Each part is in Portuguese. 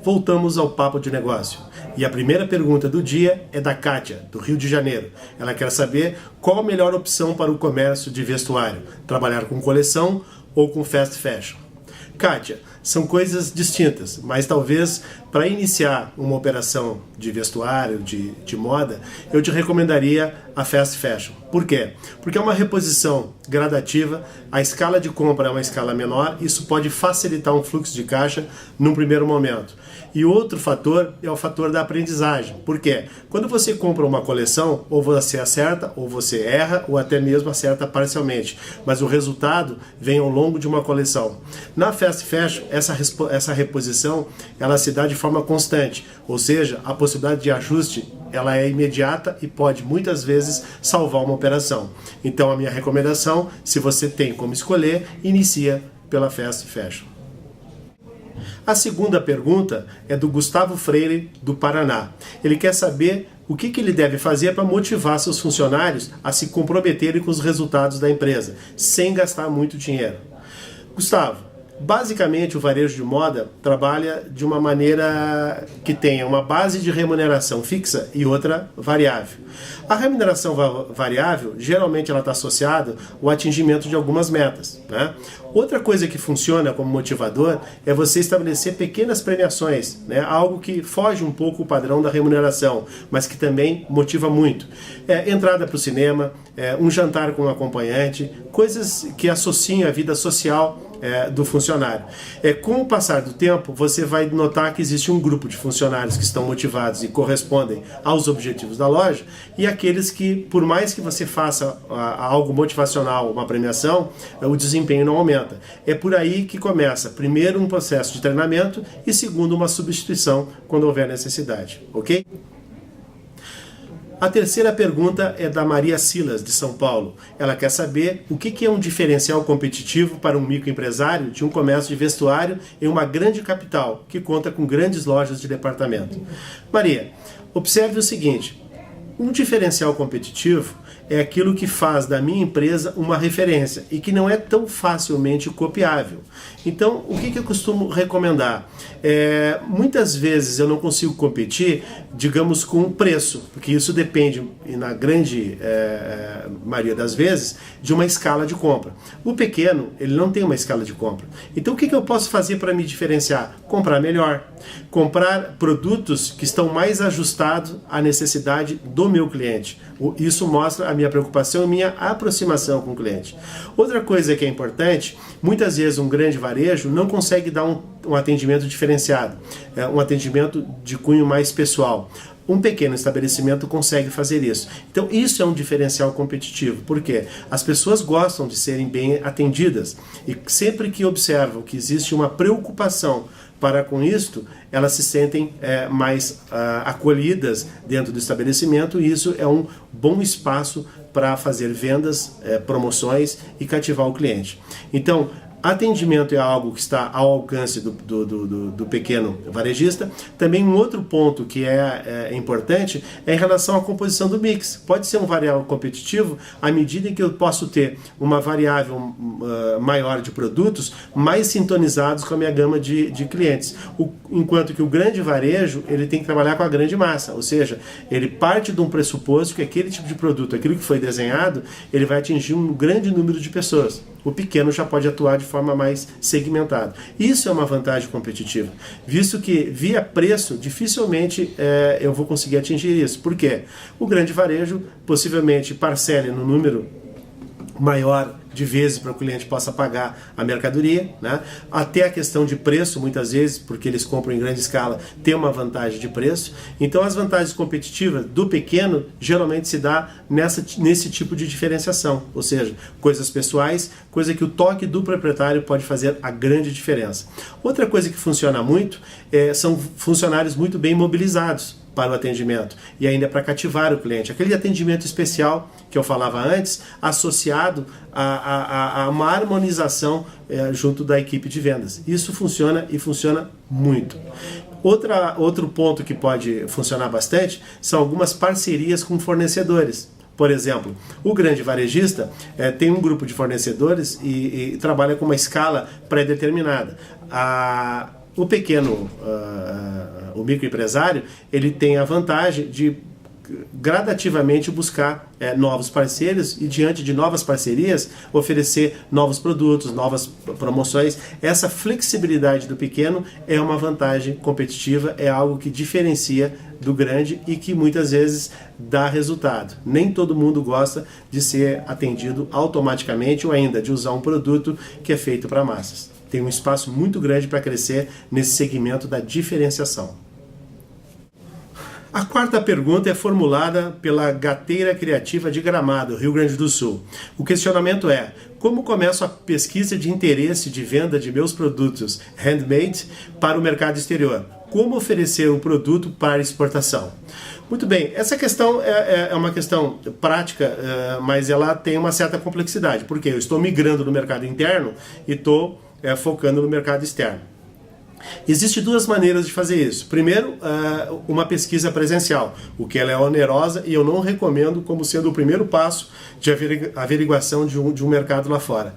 Voltamos ao papo de negócio. E a primeira pergunta do dia é da Kátia, do Rio de Janeiro. Ela quer saber qual a melhor opção para o comércio de vestuário, trabalhar com coleção ou com fast fashion. Kátia, são coisas distintas, mas talvez para iniciar uma operação de vestuário, de moda, eu te recomendaria a fast fashion. Por quê? Porque é uma reposição gradativa, a escala de compra é uma escala menor, isso pode facilitar um fluxo de caixa num primeiro momento. E outro fator é o fator da aprendizagem. Por quê? Quando você compra uma coleção, ou você acerta, ou você erra, ou até mesmo acerta parcialmente. Mas o resultado vem ao longo de uma coleção. Na fast fashion, essa reposição, ela se dá de forma constante. Ou seja, a possibilidade de ajuste, ela é imediata e pode, muitas vezes, salvar uma operação. Então, a minha recomendação, se você tem como escolher, inicia pela fast fashion. A segunda pergunta é do Gustavo Freire, do Paraná. Ele quer saber o que ele deve fazer para motivar seus funcionários a se comprometerem com os resultados da empresa, sem gastar muito dinheiro. Gustavo, basicamente o varejo de moda trabalha de uma maneira que tenha uma base de remuneração fixa e outra variável. A remuneração variável, geralmente ela está associada ao atingimento de algumas metas, né? Outra coisa que funciona como motivador é você estabelecer pequenas premiações, né? Algo que foge um pouco o padrão da remuneração, mas que também motiva muito. Entrada para o cinema, um jantar com um acompanhante, coisas que associam a vida social do funcionário. Com o passar do tempo, você vai notar que existe um grupo de funcionários que estão motivados e correspondem aos objetivos da loja, e aqueles que, por mais que você faça algo motivacional, uma premiação, o desempenho não aumenta. É por aí que começa, primeiro, um processo de treinamento e, segundo, uma substituição quando houver necessidade, ok? A terceira pergunta é da Maria Silas, de São Paulo. Ela quer saber o que é um diferencial competitivo para um microempresário de um comércio de vestuário em uma grande capital, que conta com grandes lojas de departamento. Maria, observe o seguinte: um diferencial competitivo é aquilo que faz da minha empresa uma referência e que não é tão facilmente copiável. Então, o que eu costumo recomendar? Muitas vezes eu não consigo competir, digamos, com o preço, porque isso depende, na grande maioria das vezes, de uma escala de compra. O pequeno, ele não tem uma escala de compra. Então, o que eu posso fazer para me diferenciar? Comprar melhor. Comprar produtos que estão mais ajustados à necessidade do meu cliente. Isso mostra a minha preocupação e minha aproximação com o cliente. Outra coisa que é importante, muitas vezes um grande varejo não consegue dar um atendimento diferenciado, um atendimento de cunho mais pessoal. Um pequeno estabelecimento consegue fazer isso. Então isso é um diferencial competitivo. Por quê? As pessoas gostam de serem bem atendidas e sempre que observam que existe uma preocupação para com isto, elas se sentem mais acolhidas dentro do estabelecimento, e isso é um bom espaço para fazer vendas, promoções e cativar o cliente. Então, atendimento é algo que está ao alcance do pequeno varejista. Também um outro ponto que é importante é em relação à composição do mix. Pode ser um variável competitivo à medida em que eu posso ter uma variável maior de produtos mais sintonizados com a minha gama de clientes. Enquanto que o grande varejo, ele tem que trabalhar com a grande massa, ou seja, ele parte de um pressuposto que aquele tipo de produto, aquilo que foi desenhado, ele vai atingir um grande número de pessoas. O pequeno já pode atuar de forma mais segmentada. Isso é uma vantagem competitiva, visto que via preço dificilmente eu vou conseguir atingir isso. Por quê? O grande varejo possivelmente parcele no número maior de vezes para que o cliente possa pagar a mercadoria, né? Até a questão de preço, muitas vezes, porque eles compram em grande escala, tem uma vantagem de preço. Então as vantagens competitivas do pequeno geralmente se dá nesse tipo de diferenciação, ou seja, coisas pessoais, coisa que o toque do proprietário pode fazer a grande diferença. Outra coisa que funciona muito são funcionários muito bem mobilizados para o atendimento e ainda para cativar o cliente. Aquele atendimento especial que eu falava antes, associado a uma harmonização junto da equipe de vendas. Isso funciona e funciona muito. Outro ponto que pode funcionar bastante são algumas parcerias com fornecedores. Por exemplo, o grande varejista tem um grupo de fornecedores e trabalha com uma escala pré-determinada. O pequeno o microempresário, ele tem a vantagem de gradativamente buscar novos parceiros e, diante de novas parcerias, oferecer novos produtos, novas promoções. Essa flexibilidade do pequeno é uma vantagem competitiva, é algo que diferencia do grande e que muitas vezes dá resultado. Nem todo mundo gosta de ser atendido automaticamente ou ainda de usar um produto que é feito para massas. Tem um espaço muito grande para crescer nesse segmento da diferenciação. A quarta pergunta é formulada pela Gateira Criativa de Gramado, Rio Grande do Sul. O questionamento é: como começo a pesquisa de interesse de venda de meus produtos handmade para o mercado exterior? Como oferecer um produto para exportação? Muito bem, essa questão é uma questão prática, mas ela tem uma certa complexidade, porque eu estou migrando no mercado interno e estou focando no mercado externo. Existem duas maneiras de fazer isso. Primeiro, uma pesquisa presencial, o que ela é onerosa e eu não recomendo como sendo o primeiro passo de averiguação de um mercado lá fora.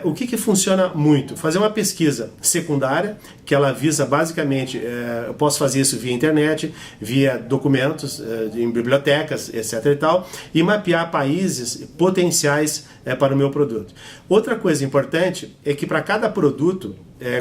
O que funciona muito? Fazer uma pesquisa secundária, que ela visa basicamente, eu posso fazer isso via internet, via documentos, em bibliotecas, etc. e tal, e mapear países potenciais para o meu produto. Outra coisa importante é que para cada produto,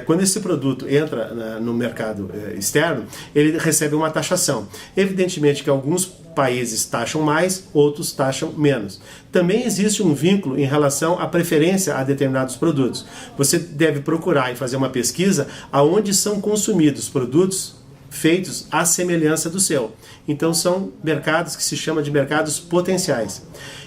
quando esse produto entra no mercado externo, ele recebe uma taxação. Evidentemente que alguns países taxam mais, outros taxam menos. Também existe um vínculo em relação à preferência a determinados produtos. Você deve procurar e fazer uma pesquisa aonde são consumidos produtos feitos à semelhança do seu. Então são mercados que se chama de mercados potenciais.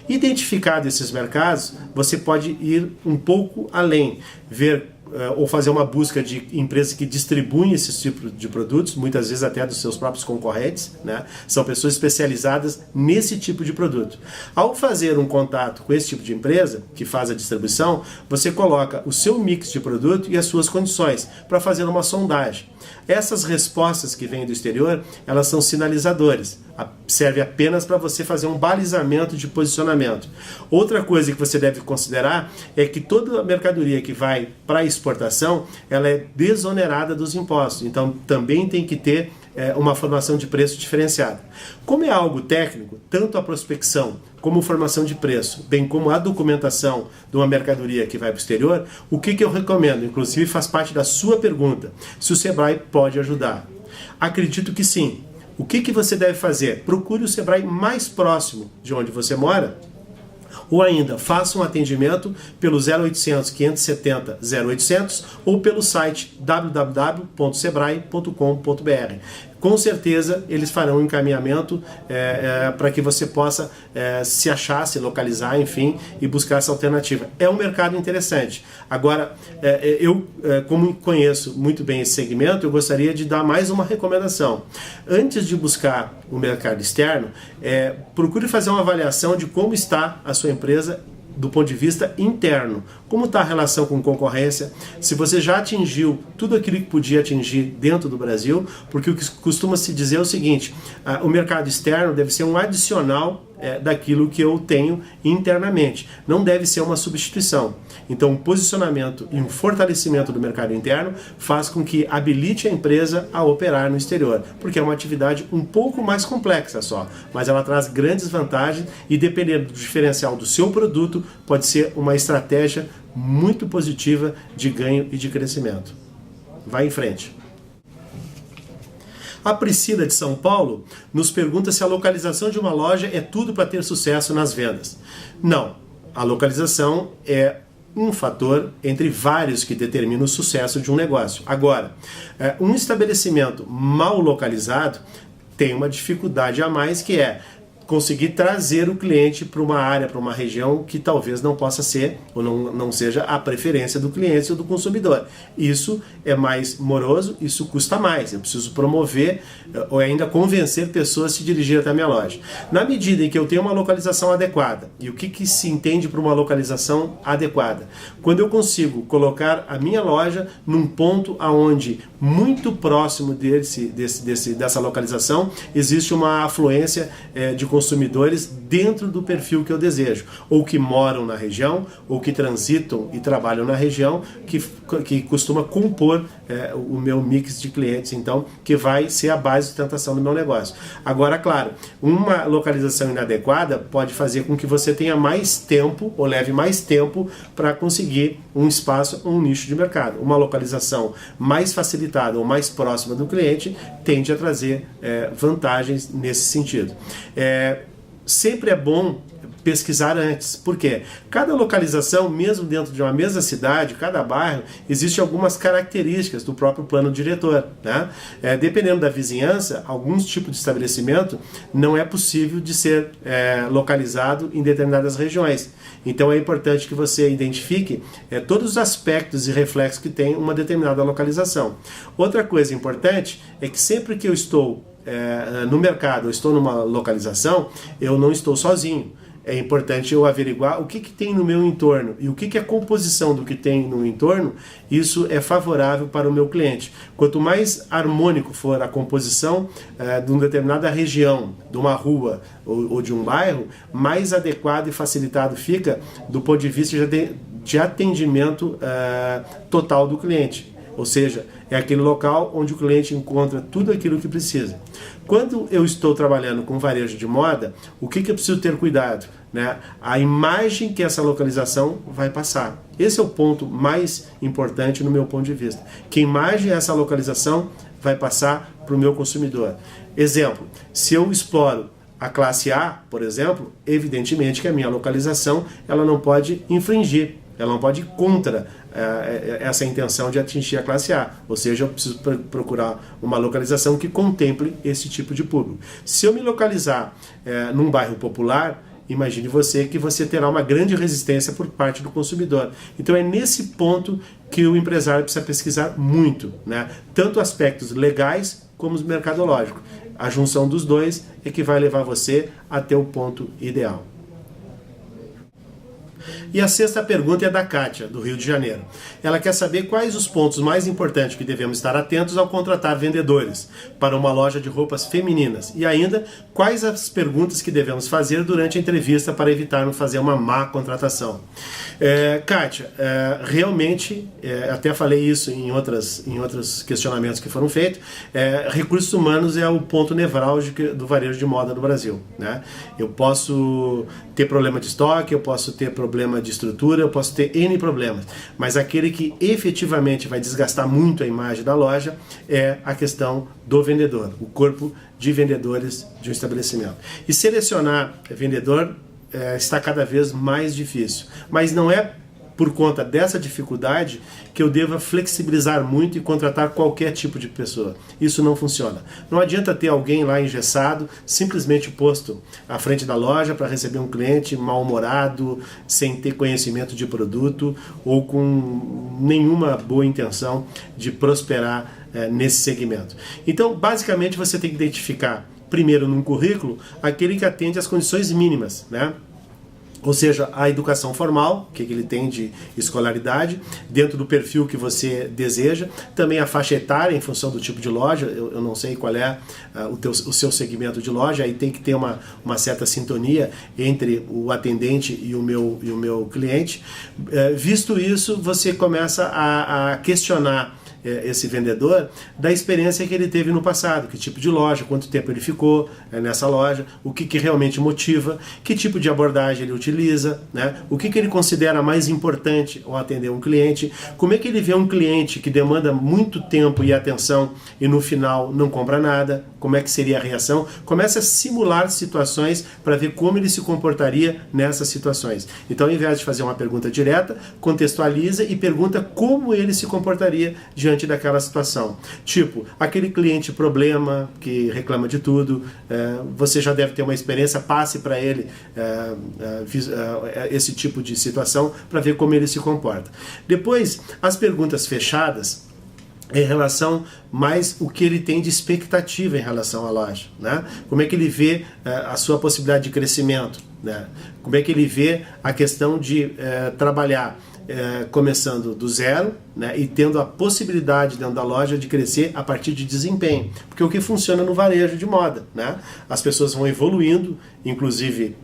Identificados esses mercados, você pode ir um pouco além, ver ou fazer uma busca de empresas que distribuem esse tipo de produtos, muitas vezes até dos seus próprios concorrentes, né? São pessoas especializadas nesse tipo de produto. Ao fazer um contato com esse tipo de empresa, que faz a distribuição, você coloca o seu mix de produto e as suas condições para fazer uma sondagem. Essas respostas que vêm do exterior, elas são sinalizadores. Serve apenas para você fazer um balizamento de posicionamento. Outra coisa que você deve considerar é que toda a mercadoria que vai para exportação, ela é desonerada dos impostos. Então também tem que ter uma formação de preço diferenciada. Como é algo técnico, tanto a prospecção como formação de preço, bem como a documentação de uma mercadoria que vai para o exterior, o que eu recomendo? Inclusive faz parte da sua pergunta, se o Sebrae pode ajudar. Acredito que sim. O que você deve fazer? Procure o Sebrae mais próximo de onde você mora, ou ainda, faça um atendimento pelo 0800 570 0800 ou pelo site www.sebrae.com.br. Com certeza eles farão um encaminhamento para que você possa se achar, se localizar, enfim, e buscar essa alternativa. É um mercado interessante. Agora, eu, como conheço muito bem esse segmento, eu gostaria de dar mais uma recomendação. Antes de buscar o mercado externo, procure fazer uma avaliação de como está a sua empresa do ponto de vista interno. Como está a relação com concorrência? Se você já atingiu tudo aquilo que podia atingir dentro do Brasil, porque o que costuma se dizer é o seguinte: o mercado externo deve ser um adicional daquilo que eu tenho internamente. Não deve ser uma substituição. Então, um posicionamento e um fortalecimento do mercado interno faz com que habilite a empresa a operar no exterior, porque é uma atividade um pouco mais complexa só, mas ela traz grandes vantagens e, dependendo do diferencial do seu produto, pode ser uma estratégia muito positiva de ganho e de crescimento. Vai em frente. A Priscila de São Paulo nos pergunta se a localização de uma loja é tudo para ter sucesso nas vendas. Não, a localização é um fator entre vários que determina o sucesso de um negócio. Agora, um estabelecimento mal localizado tem uma dificuldade a mais, que é conseguir trazer o cliente para uma área, para uma região que talvez não possa ser ou não seja a preferência do cliente ou do consumidor. Isso é mais moroso, isso custa mais. Eu preciso promover ou ainda convencer pessoas a se dirigir até a minha loja. Na medida em que eu tenho uma localização adequada, e o que se entende por uma localização adequada? Quando eu consigo colocar a minha loja num ponto onde muito próximo dessa localização, existe uma afluência de consumidores dentro do perfil que eu desejo, ou que moram na região, ou que transitam e trabalham na região, que costuma compor o meu mix de clientes, então, que vai ser a base de sustentação do meu negócio. Agora, claro, uma localização inadequada pode fazer com que você tenha mais tempo, ou leve mais tempo, para conseguir um espaço, um nicho de mercado. Uma localização mais facilitada ou mais próxima do cliente tende a trazer vantagens nesse sentido. Sempre é bom pesquisar antes, porque cada localização, mesmo dentro de uma mesma cidade, cada bairro, existem algumas características do próprio plano diretor, né? Dependendo da vizinhança, alguns tipos de estabelecimento não é possível de ser localizado em determinadas regiões. Então é importante que você identifique todos os aspectos e reflexos que tem uma determinada localização. Outra coisa importante é que sempre que eu estou no mercado, eu estou numa localização, eu não estou sozinho. É importante eu averiguar o que tem no meu entorno e o que é a composição do que tem no entorno. Isso é favorável para o meu cliente. Quanto mais harmônico for a composição de uma determinada região, de uma rua ou de um bairro, mais adequado e facilitado fica do ponto de vista de atendimento total do cliente. Ou seja, é aquele local onde o cliente encontra tudo aquilo que precisa. Quando eu estou trabalhando com varejo de moda, o que eu preciso ter cuidado? Né? A imagem que essa localização vai passar. Esse é o ponto mais importante no meu ponto de vista. Que imagem essa localização vai passar para o meu consumidor? Exemplo, se eu exploro a classe A, por exemplo, evidentemente que a minha localização ela não pode infringir, ela não pode ir contra essa intenção de atingir a classe A. Ou seja, eu preciso procurar uma localização que contemple esse tipo de público. Se eu me localizar num bairro popular, imagine você que você terá uma grande resistência por parte do consumidor. Então é nesse ponto que o empresário precisa pesquisar muito, né? Tanto aspectos legais como os mercadológicos. A junção dos dois é que vai levar você até o ponto ideal. E a sexta pergunta é da Kátia, do Rio de Janeiro. Ela quer saber quais os pontos mais importantes que devemos estar atentos ao contratar vendedores para uma loja de roupas femininas. E ainda, quais as perguntas que devemos fazer durante a entrevista para evitarmos fazer uma má contratação. Kátia, realmente, até falei isso em outros questionamentos que foram feitos, recursos humanos é o ponto nevrálgico do varejo de moda no Brasil, né? Eu posso ter problema de estoque, eu posso ter problema de estrutura, eu posso ter N problemas, mas aquele que efetivamente vai desgastar muito a imagem da loja é a questão do vendedor, o corpo de vendedores de um estabelecimento. E selecionar vendedor está cada vez mais difícil, mas não é por conta dessa dificuldade que eu deva flexibilizar muito e contratar qualquer tipo de pessoa. Isso não funciona. Não adianta ter alguém lá engessado, simplesmente posto à frente da loja para receber um cliente mal-humorado, sem ter conhecimento de produto ou com nenhuma boa intenção de prosperar nesse segmento. Então, basicamente, você tem que identificar primeiro num currículo aquele que atende às condições mínimas, né? Ou seja, a educação formal, o que ele tem de escolaridade, dentro do perfil que você deseja, também a faixa etária em função do tipo de loja, eu não sei qual é o seu segmento de loja, aí tem que ter uma certa sintonia entre o atendente e o meu cliente. Visto isso, você começa a questionar esse vendedor da experiência que ele teve no passado, que tipo de loja, quanto tempo ele ficou nessa loja, o que realmente motiva, que tipo de abordagem ele utiliza, né? O que ele considera mais importante ao atender um cliente, como é que ele vê um cliente que demanda muito tempo e atenção e no final não compra nada, como é que seria a reação, começa a simular situações para ver como ele se comportaria nessas situações. Então, ao invés de fazer uma pergunta direta, contextualiza e pergunta como ele se comportaria diante daquela situação. Tipo, aquele cliente problema que reclama de tudo, você já deve ter uma experiência, passe para ele esse tipo de situação para ver como ele se comporta. Depois, as perguntas fechadas em relação mais o que ele tem de expectativa em relação à loja, né? Como é que ele vê a sua possibilidade de crescimento, né? Como é que ele vê a questão de trabalhar começando do zero, né, e tendo a possibilidade dentro da loja de crescer a partir de desempenho. Porque o que funciona no varejo de moda, né? As pessoas vão evoluindo, inclusive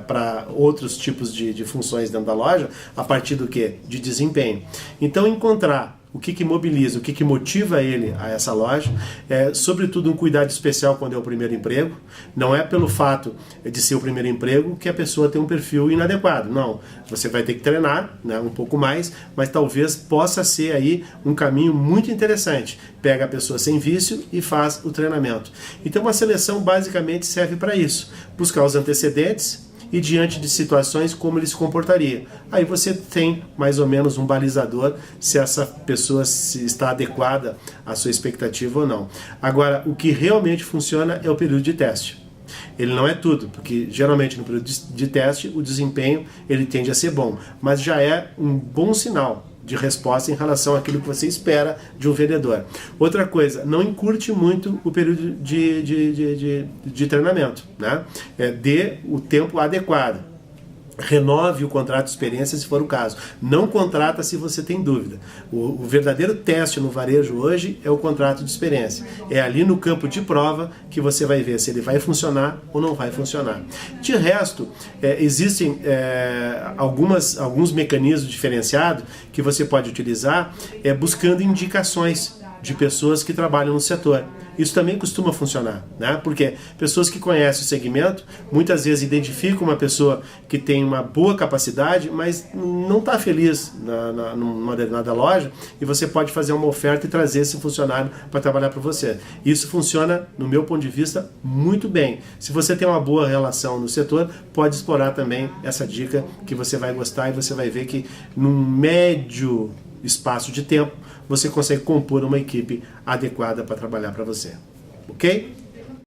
para outros tipos de funções dentro da loja, a partir do quê? De desempenho. Então encontrar o que mobiliza, o que motiva ele a essa loja, sobretudo um cuidado especial quando é o primeiro emprego. Não é pelo fato de ser o primeiro emprego que a pessoa tem um perfil inadequado, não. Você vai ter que treinar, né, um pouco mais, mas talvez possa ser aí um caminho muito interessante. Pega a pessoa sem vício e faz o treinamento. Então uma seleção basicamente serve para isso, buscar os antecedentes e diante de situações como ele se comportaria. Aí você tem mais ou menos um balizador se essa pessoa está adequada à sua expectativa ou não. Agora, o que realmente funciona é o período de teste. Ele não é tudo, porque geralmente no período de teste o desempenho ele tende a ser bom, mas já é um bom sinal de resposta em relação àquilo que você espera de um vendedor. Outra coisa, não encurte muito o período de treinamento, né? Dê o tempo adequado. Renove o contrato de experiência se for o caso. Não contrata se você tem dúvida. O verdadeiro teste no varejo hoje é o contrato de experiência. É ali no campo de prova que você vai ver se ele vai funcionar ou não vai funcionar. De resto, existem alguns mecanismos diferenciados que você pode utilizar buscando indicações de pessoas que trabalham no setor. Isso também costuma funcionar, né? Porque pessoas que conhecem o segmento muitas vezes identificam uma pessoa que tem uma boa capacidade, mas não está feliz numa determinada loja, e você pode fazer uma oferta e trazer esse funcionário para trabalhar para você. Isso funciona, no meu ponto de vista, muito bem. Se você tem uma boa relação no setor, pode explorar também essa dica que você vai gostar, e você vai ver que num médio espaço de tempo você consegue compor uma equipe adequada para trabalhar para você. Ok?